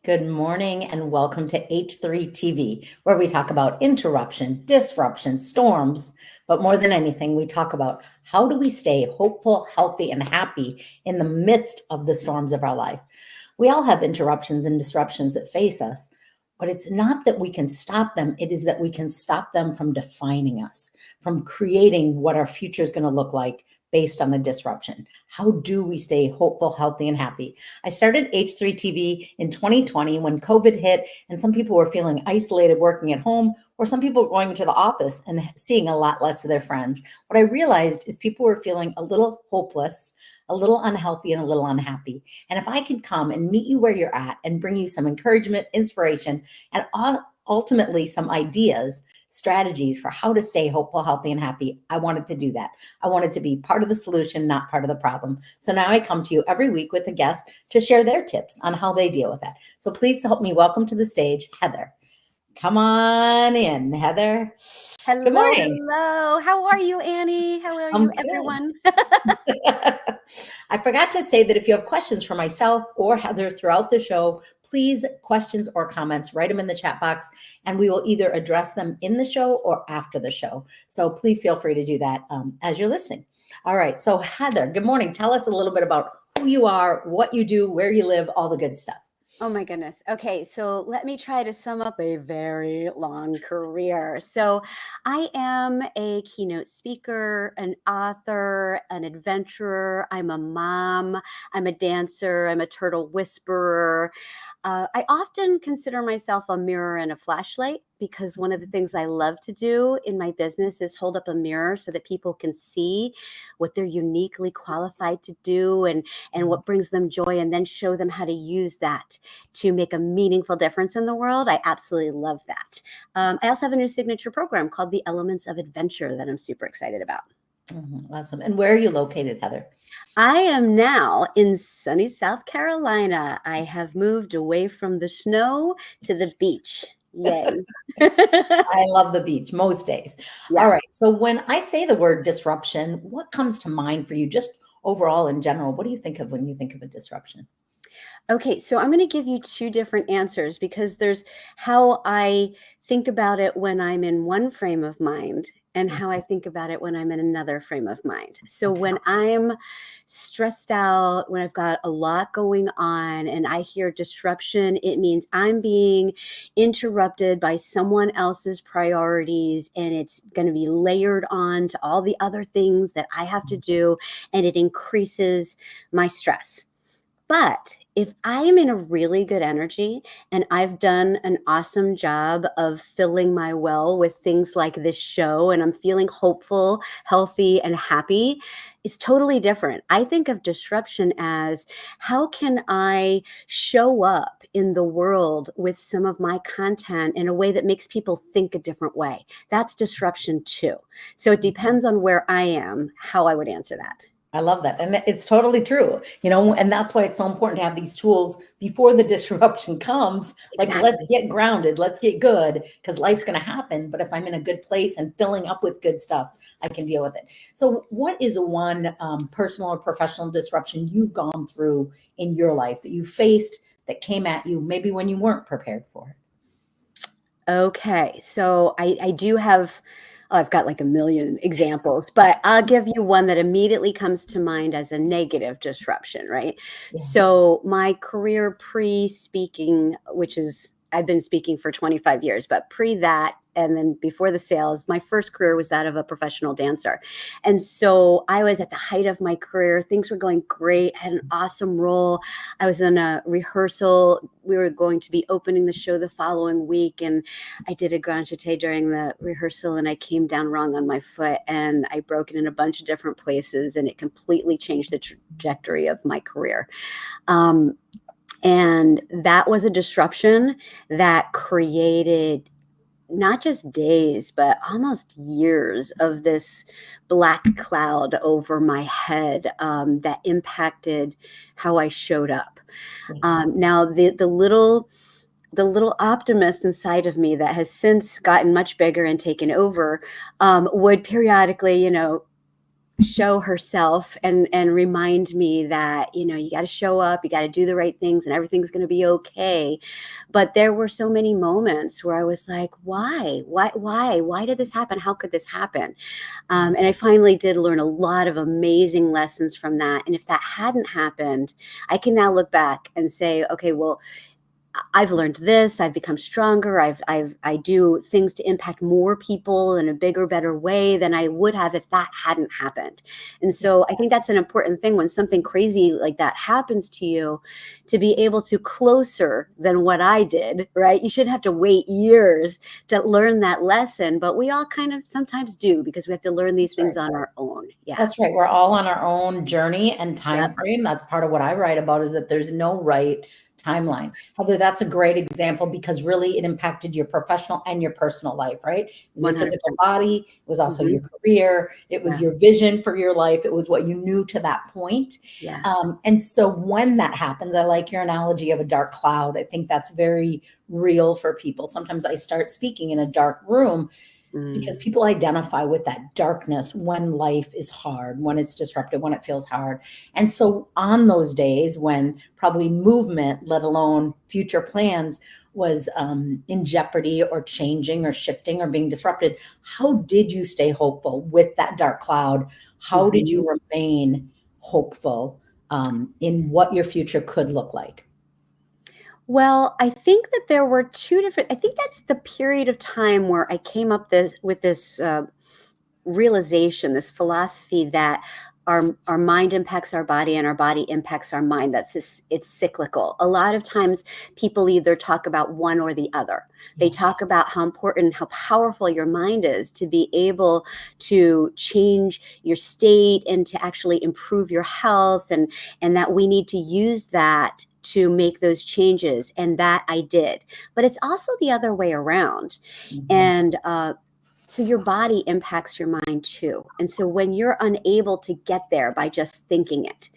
Good morning and welcome to H3 TV, where we talk about interruption, disruption, storms. But more than anything, we talk about how do we stay hopeful, healthy, and happy in the midst of the storms of our life. We all have interruptions and disruptions that face us, but it's not that we can stop them. It is that we can stop them from defining us, from creating what our future is going to look like based on the disruption. How do we stay hopeful, healthy, and happy? I started H3 TV in 2020 when COVID hit, and some people were feeling isolated working at home, or some people were going to the office and seeing a lot less of their friends. What I realized is people were feeling a little hopeless, a little unhealthy, and a little unhappy. And if I could come and meet you where you're at and bring you some encouragement, inspiration, and ultimately some ideas, strategies for how to stay hopeful, healthy, and happy, I wanted to do that. I wanted to be part of the solution, not part of the problem. So now I come to you every week with a guest to share their tips on how they deal with that. So please help me welcome to the stage, Heather. Come on in, Heather. Hello, Good morning. hello. How are you, Annie? How are I'm you, good. everyone? I forgot to say that if you have questions for myself or Heather throughout the show, please questions or comments, write them in the chat box, and we will either address them in the show or after the show. So please feel free to do that as you're listening. All right. So Heather, good morning. Tell us a little bit about who you are, what you do, where you live, all the good stuff. Oh my goodness. Okay, so let me try to sum up a very long career. So I am a keynote speaker, an author, an adventurer. I'm a mom. I'm a dancer. I'm a turtle whisperer. I often consider myself a mirror and a flashlight because one of the things I love to do in my business is hold up a mirror so that people can see what they're uniquely qualified to do and what brings them joy, and then show them how to use that to make a meaningful difference in the world. I absolutely love that. I also have a new signature program called the Elements of Adventure that I'm super excited about. Awesome. And where are you located, Heather? I am now in sunny South Carolina. I have moved away from the snow to the beach. Yay. I love the beach most days. All Yeah. right. So when I say the word disruption, what comes to mind for you just overall in general? What do you think of when you think of a disruption? Okay, so I'm going to give you two different answers because there's how I think about it when I'm in one frame of mind and how I think about it when I'm in another frame of mind. So Okay. when I'm stressed out, when I've got a lot going on and I hear disruption, it means I'm being interrupted by someone else's priorities, and it's going to be layered on to all the other things that I have to do, and it increases my stress. But if I am in a really good energy and I've done an awesome job of filling my well with things like this show, and I'm feeling hopeful, healthy, and happy, it's totally different. I think of disruption as how can I show up in the world with some of my content in a way that makes people think a different way? That's disruption too. So it depends on where I am, how I would answer that. I love that. And it's totally true, and that's why it's so important to have these tools before the disruption comes. Like, let's Exactly. get grounded, let's get good, because life's going to happen. But if I'm in a good place and filling up with good stuff, I can deal with it. So, what is one personal or professional disruption you've gone through in your life that you faced that came at you maybe when you weren't prepared for it? Okay, so I do have, oh, I've got like a million examples, but I'll give you one that immediately comes to mind as a negative disruption, right? Yeah. So my career pre-speaking, which is I've been speaking for 25 years, but pre that and then before the sales, my first career was that of a professional dancer. And so I was at the height of my career. Things were going great. I had an awesome role. I was in a rehearsal. We were going to be opening the show the following week, and I did a grand jeté during the rehearsal, and I came down wrong on my foot, and I broke it in a bunch of different places, and it completely changed the trajectory of my career. And that was a disruption that created not just days, but almost years of this black cloud over my head that impacted how I showed up. Now, the little optimist inside of me that has since gotten much bigger and taken over would periodically, show herself and remind me that, you got to show up, you got to do the right things, and everything's going to be okay. But there were so many moments where I was like, why did this happen? How could this happen? And I finally did learn a lot of amazing lessons from that. And if that hadn't happened, I can now look back and say, okay, well, I've learned this, I've become stronger, I do things to impact more people in a bigger, better way than I would have if that hadn't happened. And so I think that's an important thing when something crazy like that happens to you, to be able to closer than what I did, right? You shouldn't have to wait years to learn that lesson, but we all kind of sometimes do, because we have to learn these things on our own. Yeah. That's right. We're all on our own journey and time Yep. frame. That's part of what I write about, is that there's no right timeline. Heather, that's a great example, because really it impacted your professional and your personal life, right? It was your 100%. physical body. It was also Mhm. your career. It was Yeah. your vision for your life. It was what you knew to that point. Yeah. And so when that happens, I like your analogy of a dark cloud. I think that's very real for people. Sometimes I start speaking in a dark room because people identify with that darkness when life is hard, when it's disrupted, when it feels hard. And so on those days when probably movement, let alone future plans, was in jeopardy or changing or shifting or being disrupted, how did you stay hopeful with that dark cloud? How did you remain hopeful in what your future could look like? Well, I think that there were I think that's the period of time where I came up with this realization, this philosophy that our mind impacts our body and our body impacts our mind. It's cyclical. A lot of times people either talk about one or the other. They Yes. talk about how important, how powerful your mind is to be able to change your state and to actually improve your health, and that we need to use that to make those changes. And that I did. But it's also the other way around. Mhm. And so your body impacts your mind too. And so when you're unable to get there by just thinking it,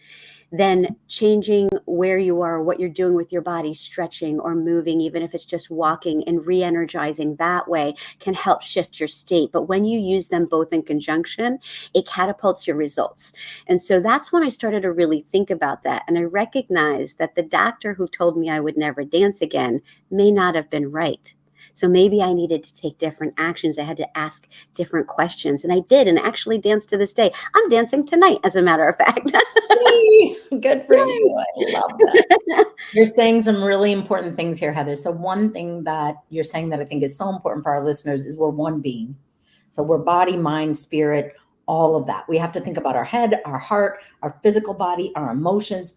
then changing where you are, what you're doing with your body, stretching or moving, even if it's just walking, and re-energizing that way can help shift your state. But when you use them both in conjunction, it catapults your results. And so that's when I started to really think about that. And I recognized that the doctor who told me I would never dance again may not have been right. So maybe I needed to take different actions. I had to ask different questions. And I did, and actually dance to this day. I'm dancing tonight, as a matter of fact. Yay! Good for you. I love that. You're saying some really important things here, Heather. So one thing that you're saying that I think is so important for our listeners is we're one being. So we're body, mind, spirit, all of that. We have to think about our head, our heart, our physical body, our emotions.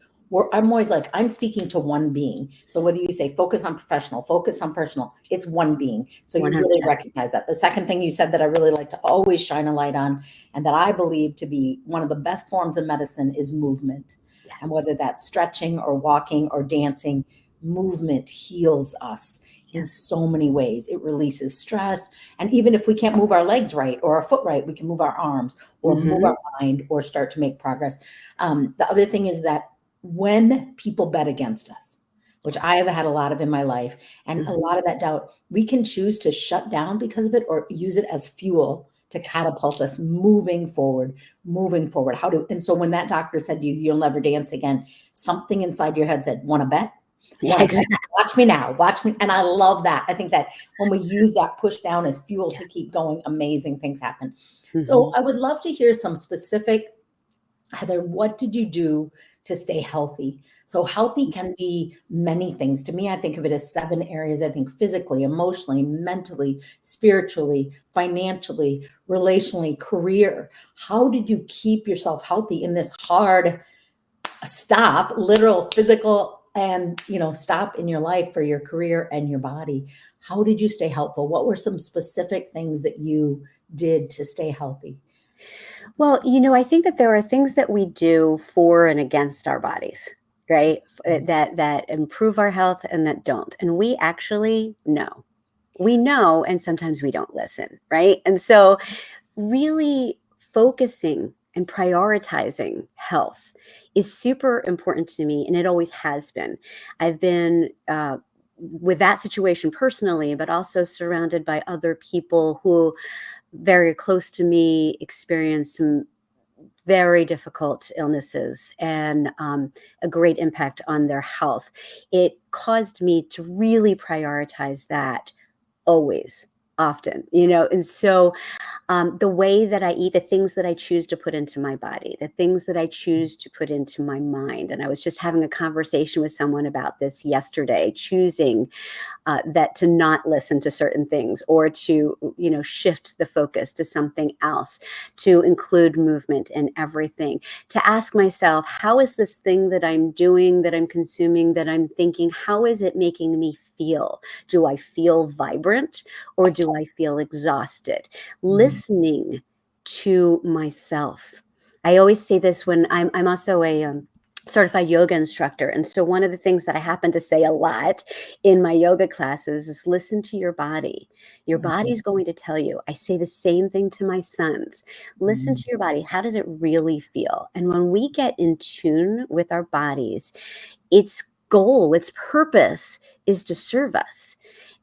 I'm always like, I'm speaking to one being. So whether you say focus on professional, focus on personal, it's one being. So you really 100%. recognize that. The second thing you said that I really like to always shine a light on, and that I believe to be one of the best forms of medicine, is movement. Yes. And whether that's stretching or walking or dancing, movement heals us in so many ways. It releases stress. And even if we can't move our legs right or our foot right, we can move our arms or move our mind or start to make progress. The other thing is that when people bet against us, which I have had a lot of in my life, and a lot of that doubt, we can choose to shut down because of it or use it as fuel to catapult us moving forward. And so when that doctor said to you, you'll never dance again, something inside your head said, want to bet? Yeah, exactly. Watch me now, watch me. And I love that. I think that when we use that push down as fuel to keep going, amazing things happen. So I would love to hear some specific, Heather, what did you do to stay healthy? So healthy can be many things. To me, I think of it as 7 areas. I think physically, emotionally, mentally, spiritually, financially, relationally, career. How did you keep yourself healthy in this hard stop, literal, physical, and stop in your life for your career and your body? How did you stay helpful? What were some specific things that you did to stay healthy? Well, I think that there are things that we do for and against our bodies, right? That improve our health and that don't. And we actually know. We know, and sometimes we don't listen, right? And so really focusing and prioritizing health is super important to me, and it always has been. I've been with that situation personally, but also surrounded by other people who very close to me experienced some very difficult illnesses and a great impact on their health. It caused me to really prioritize that always, often, and so the way that I eat, the things that I choose to put into my body, the things that I choose to put into my mind. And I was just having a conversation with someone about this yesterday, choosing that to not listen to certain things or to, shift the focus to something else, to include movement in everything, to ask myself, how is this thing that I'm doing, that I'm consuming, that I'm thinking, how is it making me feel? Do I feel vibrant or do I feel exhausted? Listening to myself. I always say this when I'm also a certified yoga instructor. And so one of the things that I happen to say a lot in my yoga classes is listen to your body. Your body's going to tell you. I say the same thing to my sons. Listen to your body. How does it really feel? And when we get in tune with our bodies, its goal, its purpose is to serve us.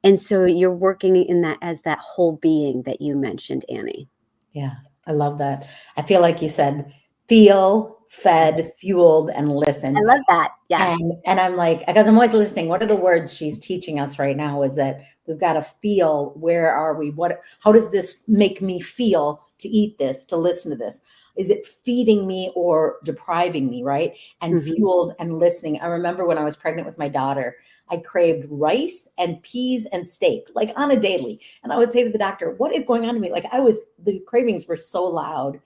And so you're working in that as that whole being that you mentioned, Annie. Yeah, I love that. I feel like you said, feel, fed, fueled, and listen. I love that. Yeah. And I'm like, because I'm always listening. What are the words she's teaching us right now is that we've got to feel, where are we? How does this make me feel to eat this, to listen to this? Is it feeding me or depriving me, right? And fueled and listening. I remember when I was pregnant with my daughter, I craved rice and peas and steak, like on a daily. And I would say to the doctor, what is going on to me? Like the cravings were so loud.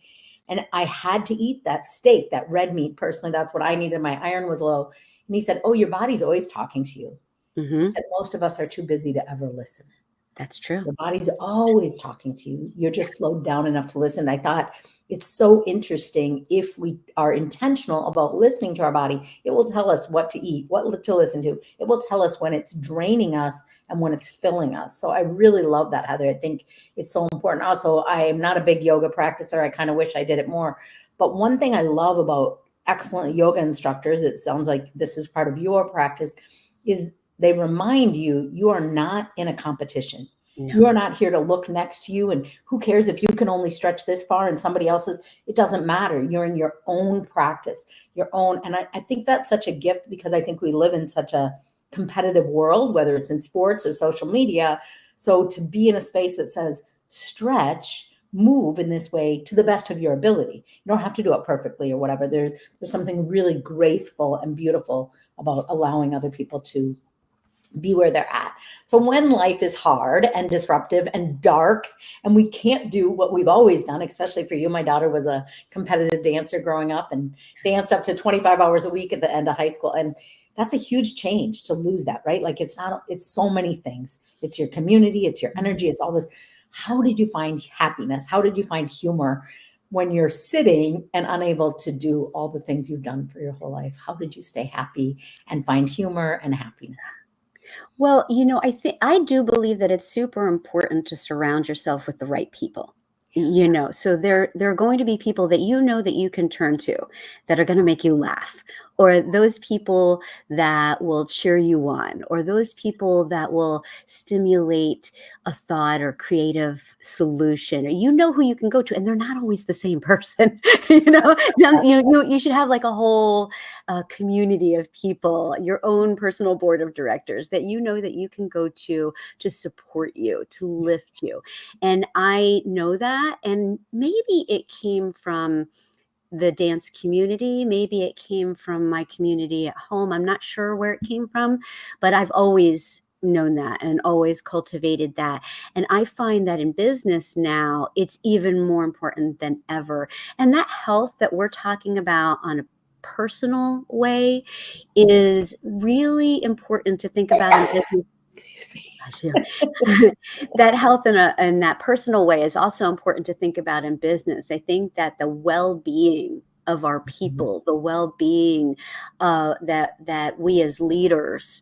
And I had to eat that steak, that red meat. Personally, that's what I needed. My iron was low. And he said, oh, your body's always talking to you. He said, most of us are too busy to ever listen. That's true. Your body's always talking to you. You're just slowed down enough to listen. I thought it's so interesting. If we are intentional about listening to our body, it will tell us what to eat, what to listen to. It will tell us when it's draining us and when it's filling us. So I really love that, Heather. I think it's so important. Also, I am not a big yoga practicer. I kind of wish I did it more. But one thing I love about excellent yoga instructors, it sounds like this is part of your practice, is they remind you, you are not in a competition. No. You are not here to look next to you. And who cares if you can only stretch this far and somebody else's, it doesn't matter. You're in your own practice, your own. And I think that's such a gift, because I think we live in such a competitive world, whether it's in sports or social media. So to be in a space that says, stretch, move in this way to the best of your ability. You don't have to do it perfectly or whatever. There's something really graceful and beautiful about allowing other people to be where they're at. So when life is hard and disruptive and dark, and we can't do what we've always done, especially for you, my daughter was a competitive dancer growing up and danced up to 25 hours a week at the end of high school. And that's a huge change to lose that, right? Like it's so many things. It's your community, it's your energy, it's all this. How did you find happiness? How did you find humor when you're sitting and unable to do all the things you've done for your whole life? How did you stay happy and find humor and happiness? Well, I do believe that it's super important to surround yourself with the right people. So there are going to be people that that you can turn to, that are going to make you laugh, or those people that will cheer you on, or those people that will stimulate a thought or creative solution, or who you can go to, and they're not always the same person. You should have like a whole community of people, your own personal board of directors that that you can go to support you, to lift you. And I know that, and maybe it came from the dance community. Maybe it came from my community at home. I'm not sure where it came from, but I've always known that and always cultivated that. And I find that in business now, it's even more important than ever. And that health that we're talking about on a personal way is really important to think about in business. Excuse me. That health in that personal way is also important to think about in business. I think that the well-being of our people, the well-being that we as leaders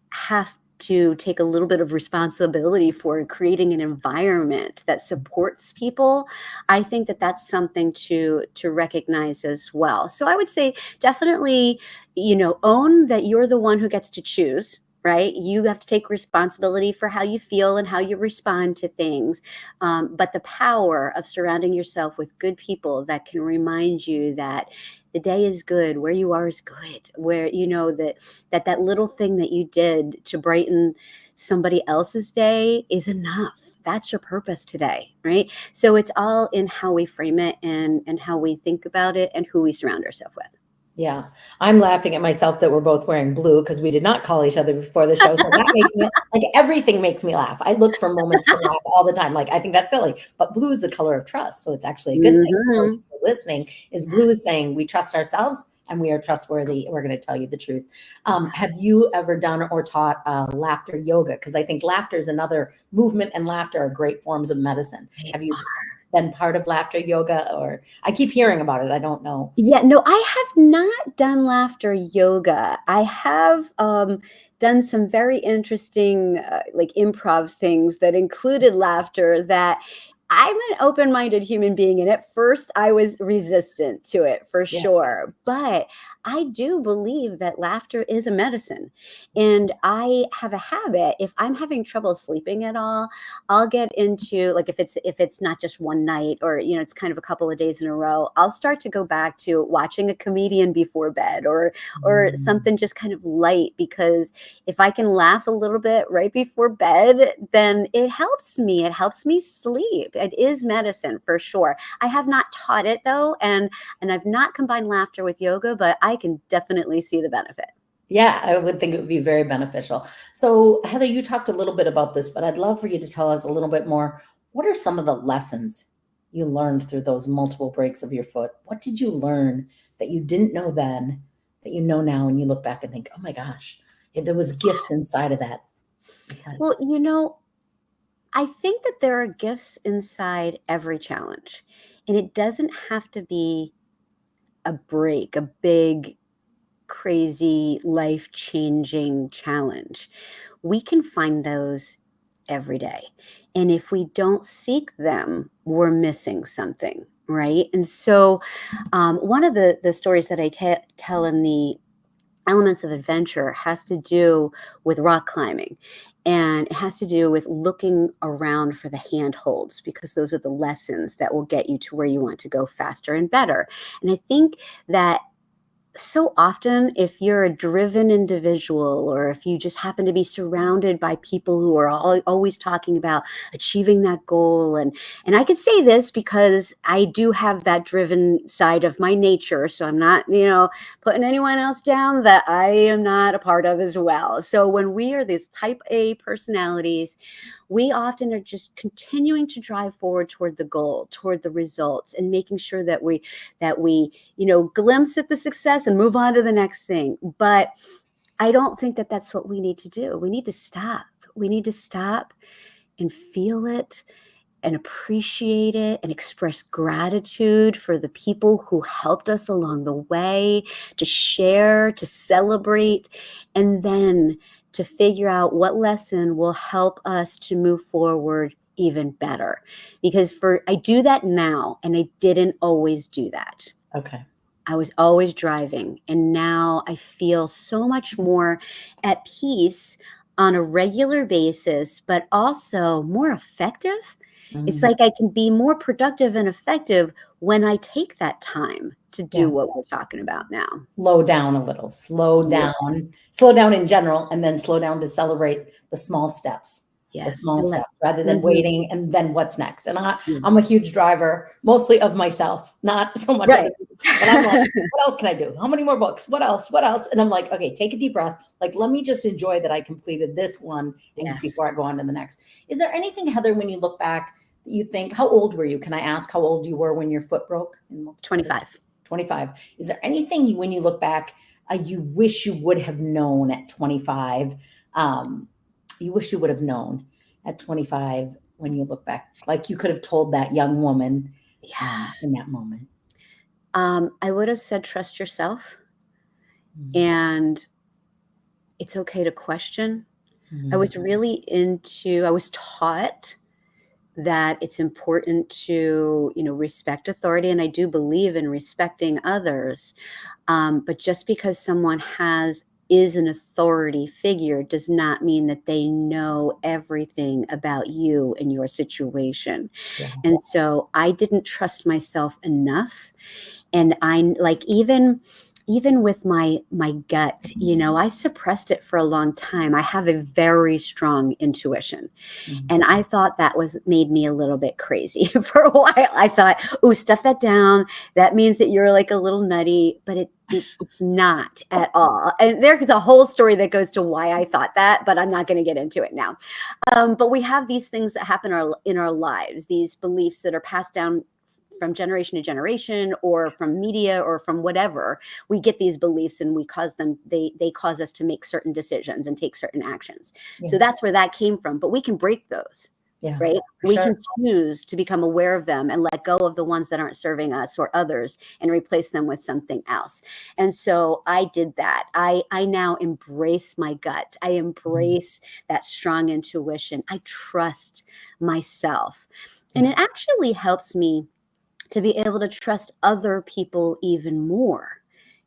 have to take a little bit of responsibility for, creating an environment that supports people. I think that that's something to recognize as well. So I would say definitely, own that you're the one who gets to choose, right? You have to take responsibility for how you feel and how you respond to things. But the power of surrounding yourself with good people that can remind you that the day is good, where you are is good, where you know that little thing that you did to brighten somebody else's day is enough. That's your purpose today, right? So it's all in how we frame it and how we think about it and who we surround ourselves with. Yeah, I'm laughing at myself that we're both wearing blue because we did not call each other before the show. So that makes me like everything makes me laugh. I look for moments to laugh all the time. Like I think that's silly, but blue is the color of trust. So it's actually a good thing for those Mhm. people listening is blue is saying we trust ourselves and we are trustworthy. We're going to tell you the truth. Have you ever done or taught laughter yoga? Because I think laughter is another movement and laughter are great forms of medicine. They Have you are. been part of laughter yoga or I keep hearing about it. I don't know. Yeah, no, I have not done laughter yoga. I have done some very interesting, like improv things that included laughter that I'm an open-minded human being. And at first I was resistant to it for Yeah. sure. But I do believe that laughter is a medicine. And I have a habit, if I'm having trouble sleeping at all, I'll get into like if it's not just one night or it's kind of a couple of days in a row, I'll start to go back to watching a comedian before bed or Mm. something just kind of light because if I can laugh a little bit right before bed, then it helps me. It helps me sleep. It is medicine for sure. I have not taught it though, and I've not combined laughter with yoga, but I can definitely see the benefit. Yeah, I would think it would be very beneficial. So, Heather, you talked a little bit about this, but I'd love for you to tell us a little bit more. What are some of the lessons you learned through those multiple breaks of your foot? What did you learn that you didn't know then, that you know now, and you look back and think, oh my gosh, there was gifts inside of that. Well, I think that there are gifts inside every challenge, and it doesn't have to be a break, a big, crazy, life changing challenge. We can find those every day. And if we don't seek them, we're missing something. Right. And so, one of the stories that I tell in the Elements of Adventure has to do with rock climbing. And it has to do with looking around for the handholds because those are the lessons that will get you to where you want to go faster and better. And I think that so often, if you're a driven individual or if you just happen to be surrounded by people who are always talking about achieving that goal, and I could say this because I do have that driven side of my nature, so I'm not putting anyone else down that I am not a part of as well. So when we are these type A personalities, we often are just continuing to drive forward toward the goal, toward the results, and making sure that we glimpse at the success and move on to the next thing. But I don't think that that's what we need to do. We need to stop. We need to stop and feel it and appreciate it and express gratitude for the people who helped us along the way, to share, to celebrate, and then to figure out what lesson will help us to move forward even better. Because I do that now, and I didn't always do that. Okay. I was always driving, and now I feel so much more at peace on a regular basis, but also more effective. It's Mm. like I can be more productive and effective when I take that time to do Yeah. what we're talking about now. Slow down a little, Yeah. slow down in general, and then slow down to celebrate the Yes. small steps rather than Mhm. waiting and then what's next. And Yeah. I'm a huge driver, mostly of myself, not so much other Right. people. But I'm like, what else can I do? How many more books? What else? What else? And I'm like, okay, take a deep breath. Like, let me just enjoy that I completed this one and Yes. before I go on to the next. Is there anything, Heather, when you look back that you think, how old were you? Can I ask how old you were when your foot broke in multiple places? 25. 25. Is there anything when you look back, you wish you would have known at 25? You wish you would have known at 25 when you look back, like you could have told that young woman Yeah. in that moment. I would have said trust yourself, Mm. and it's okay to question. I Mm. was taught that it's important to, respect authority. And I do believe in respecting others. But just because someone has is an authority figure does not mean that they know everything about you and your situation. Yeah. And so I didn't trust myself enough. And I like even with my gut, I suppressed it for a long time. I have a very strong intuition. Mhm. And I thought that made me a little bit crazy for a while. I thought, oh, stuff that down. That means that you're like a little nutty, but it's not at all. And there's a whole story that goes to why I thought that, but I'm not going to get into it now. But we have these things that happen in our lives, these beliefs that are passed down from generation to generation, or from media, or from whatever. We get these beliefs and they cause us to make certain decisions and take certain actions. So Yeah. that's where that came from. But we can break those, Yeah. right? For We sure. can choose to become aware of them and let go of the ones that aren't serving us or others and replace them with something else. And so I did that. I now embrace my gut. I embrace that strong intuition. I trust myself. And Yeah. it actually helps me to be able to trust other people even more,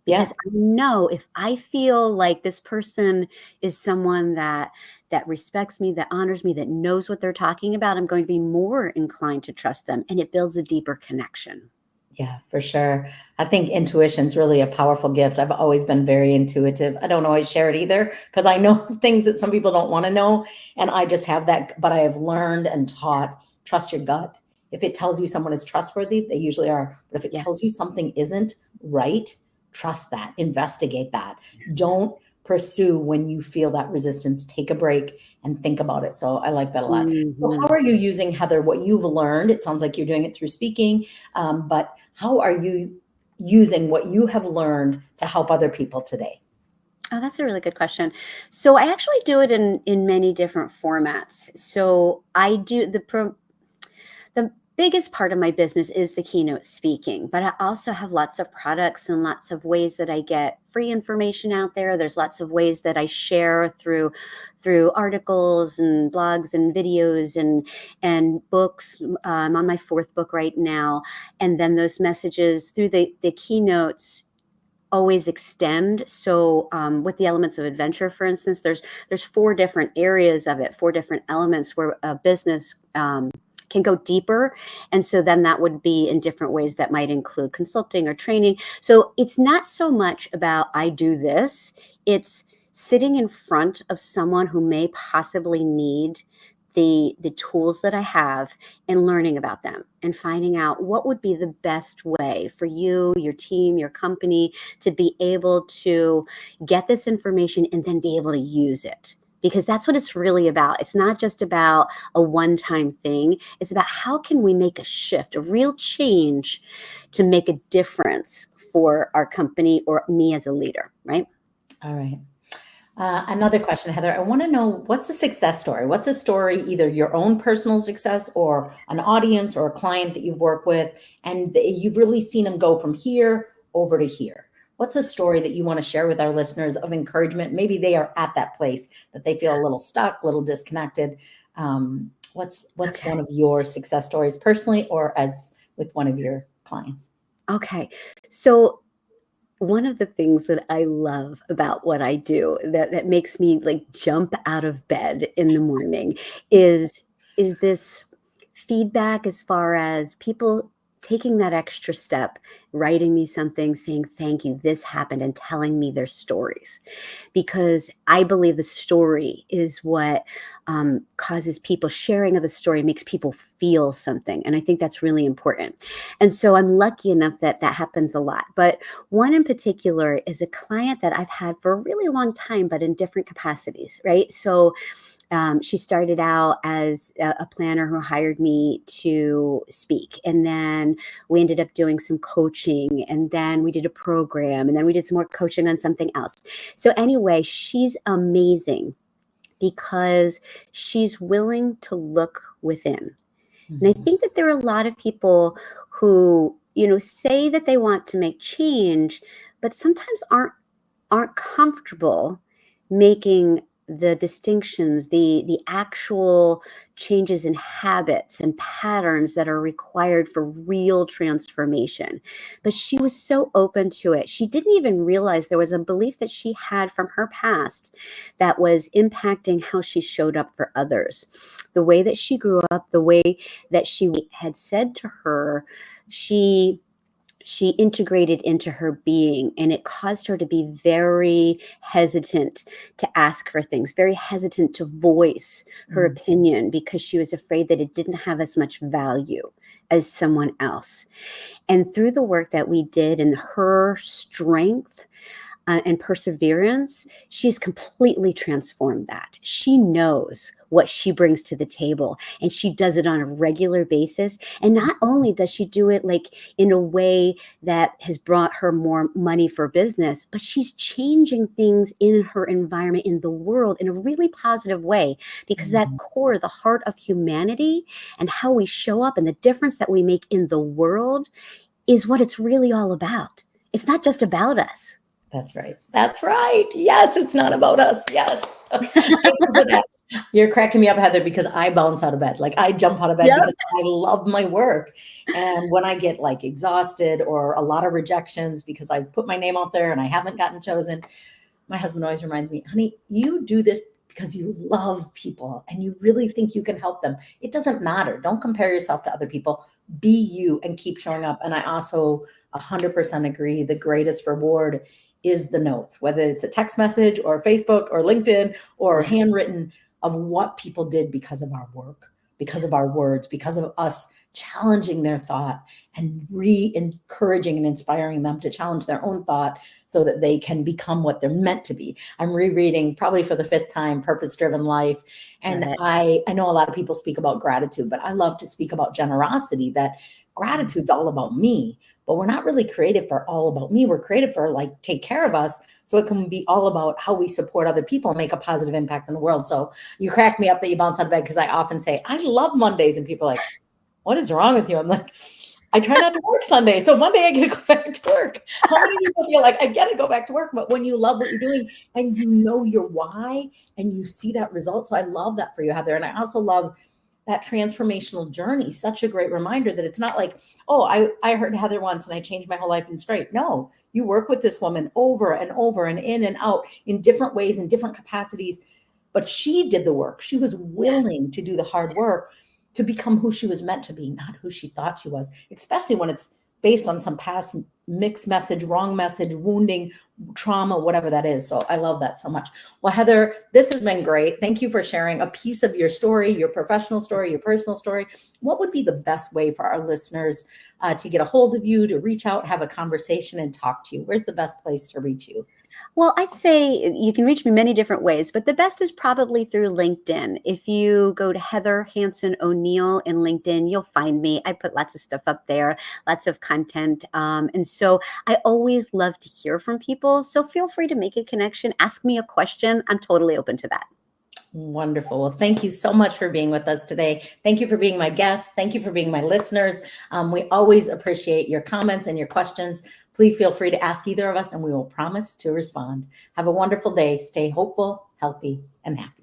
Yeah. because I know if I feel like this person is someone that respects me, that honors me, that knows what they're talking about, I'm going to be more inclined to trust them, and it builds a deeper connection. Yeah, for sure. I think intuition's really a powerful gift. I've always been very intuitive. I don't always share it either because I know things that some people don't want to know. And I just have that, but I have learned and taught, trust your gut. If it tells you someone is trustworthy, they usually are. But if it Yes. tells you something isn't right, trust that, investigate that. Don't pursue when you feel that resistance. Take a break and think about it. So I like that a lot. So how Mhm. are you using, Heather, what you've learned? It sounds like you're doing it through speaking, but how are you using what you have learned to help other people today? Oh, that's a really good question. So I actually do it in many different formats. So I do the biggest part of my business is the keynote speaking, but I also have lots of products and lots of ways that I get free information out there. There's lots of ways that I share through articles and blogs and videos and books. I'm on my fourth book right now, and then those messages through the keynotes always extend. So with the elements of adventure, for instance, there's four different areas of it, four different elements where a business can go deeper. And so then that would be in different ways that might include consulting or training. So it's not so much about I do this, it's sitting in front of someone who may possibly need the tools that I have, and learning about them and finding out what would be the best way for you, your team, your company to be able to get this information and then be able to use it. Because that's what it's really about. It's not just about a one-time thing. It's about how can we make a shift, a real change to make a difference for our company or me as a leader, right? All right. Another question, Heather. I want to know, what's a success story? What's a story, either your own personal success or an audience or a client that you've worked with, and you've really seen them go from here over to here? What's a story that you want to share with our listeners of encouragement? Maybe they are at that place that they feel a little stuck, a little disconnected. What's Okay. one of your success stories personally or as with one of your clients? Okay. So one of the things that I love about what I do that makes me like jump out of bed in the morning is this feedback, as far as people taking that extra step, writing me something, saying thank you, this happened, and telling me their stories. Because I believe the story is what causes people, sharing of the story makes people feel something. And I think that's really important. And so I'm lucky enough that that happens a lot. But one in particular is a client that I've had for a really long time, but in different capacities, right? So she started out as a planner who hired me to speak. And then we ended up doing some coaching. And then we did a program. And then we did some more coaching on something else. So, anyway, she's amazing because she's willing to look within. And I Mhm. think that there are a lot of people who, say that they want to make change, but sometimes aren't comfortable making the distinctions, the actual changes in habits and patterns that are required for real transformation. But she was so open to it. She didn't even realize there was a belief that she had from her past that was impacting how she showed up for others. The way that she grew up, the way that she had said to her, she integrated into her being, and it caused her to be very hesitant to ask for things, very hesitant to voice her opinion, because she was afraid that it didn't have as much value as someone else. And through the work that we did and her strength and perseverance, she's completely transformed that. She knows what she brings to the table, and she does it on a regular basis. And not only does she do it like in a way that has brought her more money for business, but she's changing things in her environment, in the world, in a really positive way, because that core, the heart of humanity and how we show up and the difference that we make in the world is what it's really all about. It's not just about us. That's right. That's right. Yes, it's not about us. Yes. Thank you for that. You're cracking me up, Heather, because I bounce out of bed. Like I jump out of bed Yep. because I love my work. And when I get like exhausted or a lot of rejections because I put my name out there and I haven't gotten chosen, my husband always reminds me, honey, you do this because you love people and you really think you can help them. It doesn't matter. Don't compare yourself to other people. Be you and keep showing up. And I also 100% agree. The greatest reward is the notes, whether it's a text message or Facebook or LinkedIn or handwritten, of what people did because of our work, because of our words, because of us challenging their thought and re-encouraging and inspiring them to challenge their own thought so that they can become what they're meant to be. I'm rereading probably for the 5th time, Purpose Driven Life. And I know a lot of people speak about gratitude, but I love to speak about generosity, that gratitude's all about me. But we're not really created for all about me. We're created for like take care of us. So it can be all about how we support other people and make a positive impact in the world. So you crack me up that you bounce out of bed, because I often say, I love Mondays. And people are like, what is wrong with you? I'm like, I try not to work Sunday. So Monday I get to go back to work. How many people feel like I get to go back to work? But when you love what you're doing and you know your why and you see that result. So I love that for you, Heather. And I also love that transformational journey. Such a great reminder that it's not like, oh, I heard Heather once and I changed my whole life and it's great. No, you work with this woman over and over and in and out in different ways, in different capacities. But she did the work. She was willing to do the hard work to become who she was meant to be, not who she thought she was, especially when it's based on some past mixed message, wrong message, wounding, trauma, whatever that is. So I love that so much. Well, Heather, this has been great. Thank you for sharing a piece of your story, your professional story, your personal story. What would be the best way for our listeners to get a hold of you, to reach out, have a conversation and talk to you? Where's the best place to reach you? Well, I'd say you can reach me many different ways, but the best is probably through LinkedIn. If you go to Heather Hansen O'Neill in LinkedIn, you'll find me. I put lots of stuff up there, lots of content. And so I always love to hear from people. So feel free to make a connection, ask me a question. I'm totally open to that. Wonderful. Well, thank you so much for being with us today. Thank you for being my guest. Thank you for being my listeners. We always appreciate your comments and your questions. Please feel free to ask either of us and we will promise to respond. Have a wonderful day. Stay hopeful, healthy, and happy.